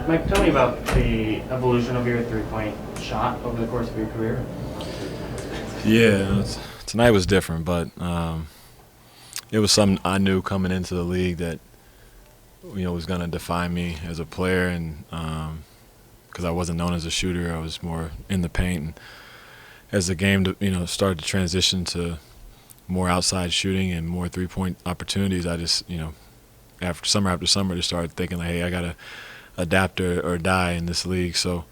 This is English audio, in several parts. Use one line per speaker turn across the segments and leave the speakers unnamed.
Mike, tell me about the evolution of your three-point shot over the course of your career.
Yeah, tonight was different, but it was something I knew coming into the league that was going to define me as a player, and because I wasn't known as a shooter, I was more in the paint. And as the game started to transition to more outside shooting and more three-point opportunities, I just after summer just started thinking like, hey, I gotta adapt or die in this league. So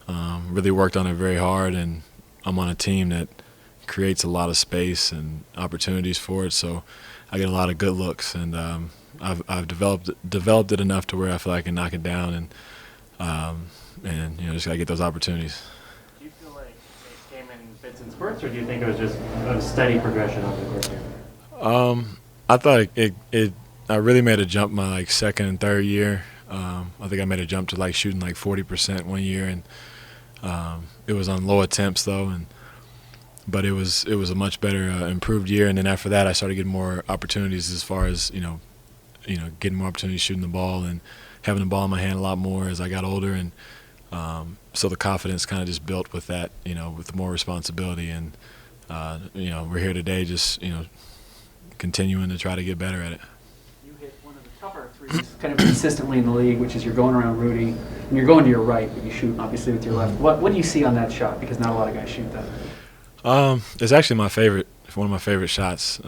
really worked on it very hard, and I'm on a team that creates a lot of space and opportunities for it. So I get a lot of good looks, and I've developed it enough to where I feel I can knock it down, and just gotta get those opportunities.
Do you feel like it came in fits and spurts, or do you think it was just a steady progression over the course of your year?
I thought I really made a jump my second and third year. I think I made a jump to shooting 40% one year, and it was on low attempts though, but it was a much better improved year. And then after that, I started getting more opportunities as far as getting more opportunities shooting the ball and having the ball in my hand a lot more as I got older, and so the confidence kind of just built with that, with more responsibility. And we're here today just continuing to try to get better at it.
One of the tougher threes kind of consistently in the league, which is you're going around Rudy and you're going to your right, but you shoot obviously with your left. What do you see on that shot? Because not a lot of guys shoot that.
It's actually one of my favorite shots,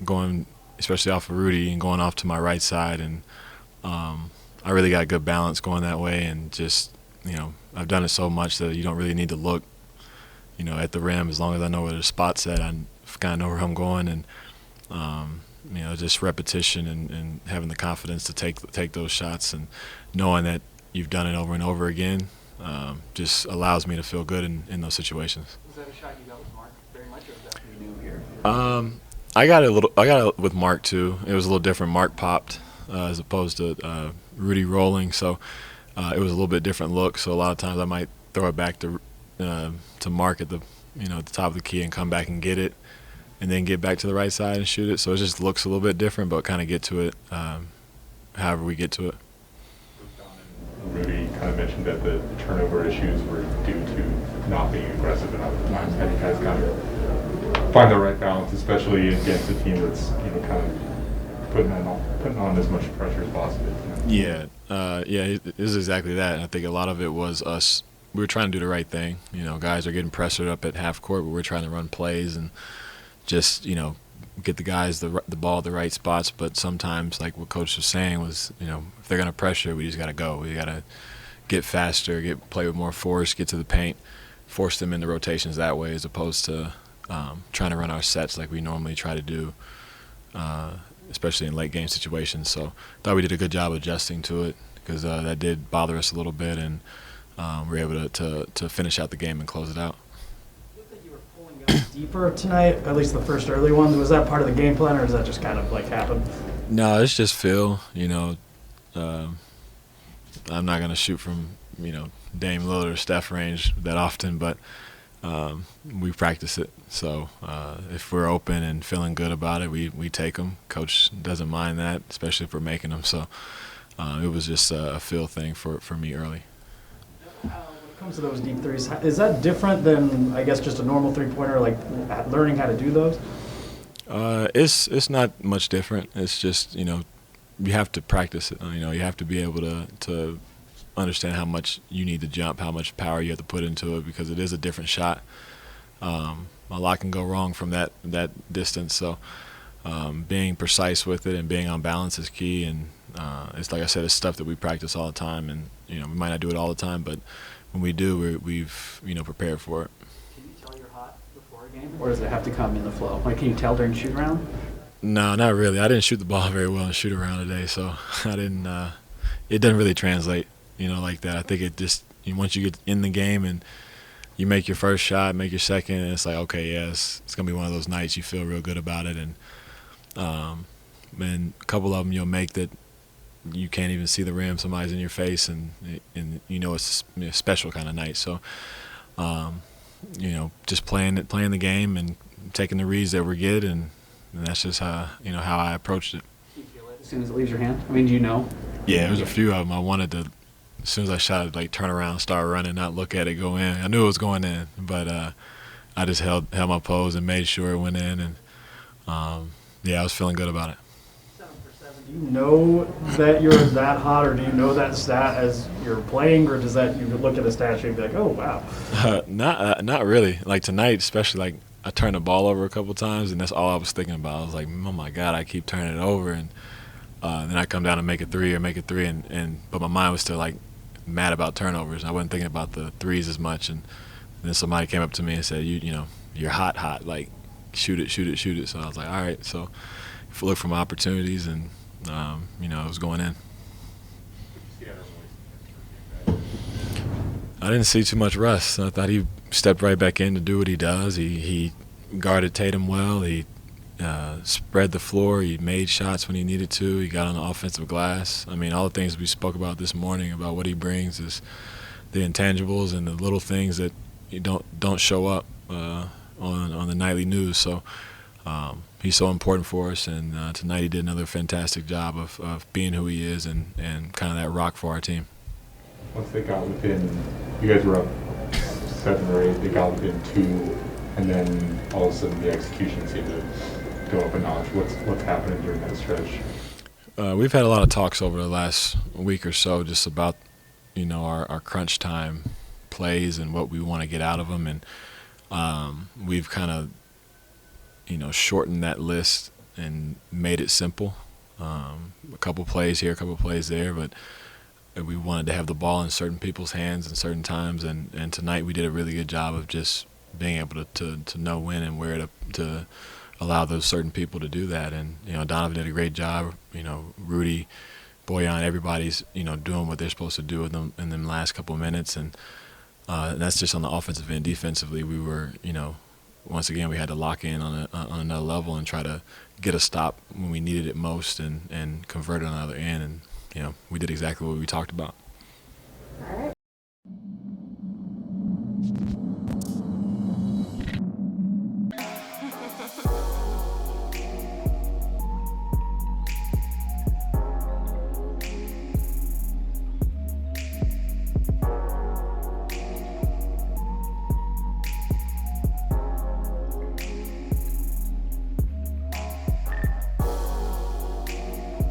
going especially off of Rudy and going off to my right side, and I really got good balance going that way, and just I've done it so much that you don't really need to look at the rim. As long as I know where the spot's at, I kind of know where I'm going, and just repetition and having the confidence to take those shots, and knowing that you've done it over and over again just allows me to feel good in those situations.
Was that a shot you got with Mark very much, or was that pretty new here?
I got it with Mark too. It was a little different. Mark popped as opposed to Rudy rolling, so it was a little bit different look. So a lot of times I might throw it back to Mark at the at the top of the key and come back and get it, and then get back to the right side and shoot it. So it just looks a little bit different, but kind of get to it however we get to it.
Rudy kind of mentioned that the turnover issues were due to not being aggressive enough at times. How do you guys kind of find the right balance, especially against a team that's kind of putting on as much pressure as possible?
Yeah, it is exactly that. And I think a lot of it was us. We were trying to do the right thing. Guys are getting pressured up at half court, but we're trying to run plays and just get the guys the ball at the right spots. But sometimes, like what Coach was saying, was if they're gonna pressure, we just gotta go. We gotta get faster, play with more force, get to the paint, force them into rotations that way, as opposed to trying to run our sets like we normally try to do, especially in late game situations. So I thought we did a good job adjusting to it, because that did bother us a little bit, and we were able to finish out the game and close it out.
Deeper tonight, at least the first early ones. Was that part of the game plan, or does that just kind of happen?
No, it's just feel. I'm not gonna shoot from Dame Lillard or Steph range that often, but we practice it. So if we're open and feeling good about it, we take them. Coach doesn't mind that, especially if we're making them. So it was just a feel thing for me early.
When it comes to those deep threes, is that different than, I guess, just a normal three-pointer, learning how to do those?
It's not much different. It's just, you have to practice it. You have to be able to understand how much you need to jump, how much power you have to put into it, because it is a different shot. A lot can go wrong from that distance. So being precise with it and being on balance is key. And it's like I said, it's stuff that we practice all the time, and we might not do it all the time, but when we do, we've prepared for it.
Can you tell you're hot before a game, or does it have to come in the flow? Can you tell during shoot around?
No, not really. I didn't shoot the ball very well in shoot around today, so I didn't. It doesn't really translate, like that. I think it just once you get in the game and you make your first shot, make your second, and it's like, okay, yeah, it's gonna be one of those nights you feel real good about it, and a couple of them you'll make that you can't even see the rim, somebody's in your face, and it's a special kind of night. So just playing the game and taking the reads that we get, and that's just how I approached it.
Do you feel it as soon as it leaves your hand? Do you know?
Yeah, there was a few of them I wanted to as soon as I shot it, like turn around, start running, not look at it, go in. I knew it was going in, but I just held my pose and made sure it went in, and yeah, I was feeling good about it.
7 for 7. Do you know that you're that hot, or do you know that stat as you're playing, or does that you look at the stat sheet and be like, oh wow?
Not really. Like tonight, especially, like I turned the ball over a couple times, and that's all I was thinking about. I was like, oh my God, I keep turning it over, and then I come down and make a three, but my mind was still like mad about turnovers. I wasn't thinking about the threes as much, and then somebody came up to me and said, you know, you're hot, like shoot it. So I was like, all right. So look for my opportunities, and you know, it was going in. I didn't see too much rust. I thought he stepped right back in to do what he does. He guarded Tatum well. He spread the floor. He made shots when he needed to. He got on the offensive glass. I mean, all the things we spoke about this morning about what he brings is the intangibles and the little things that you don't show up on the nightly news. So he's so important for us, and tonight he did another fantastic job of being who he is and kind of that rock for our team.
Once they got within, you guys were up 7 or 8, they got within 2, and then all of a sudden the execution seemed to go up a notch. What's happening during that stretch?
We've had a lot of talks over the last week or so just about, you know, our crunch time plays and what we want to get out of them, and we've kind of, you know, shortened that list and made it simple. A couple plays here, a couple plays there, but we wanted to have the ball in certain people's hands at certain times, and tonight we did a really good job of just being able to know when and where to allow those certain people to do that. And, you know, Donovan did a great job. You know, Rudy, Bojan, everybody's, you know, doing what they're supposed to do with them in them last couple of minutes, and that's just on the offensive end. Defensively, we were, you know, once again we had to lock in on another level and try to get a stop when we needed it most and convert it on the other end. And, you know, we did exactly what we talked about.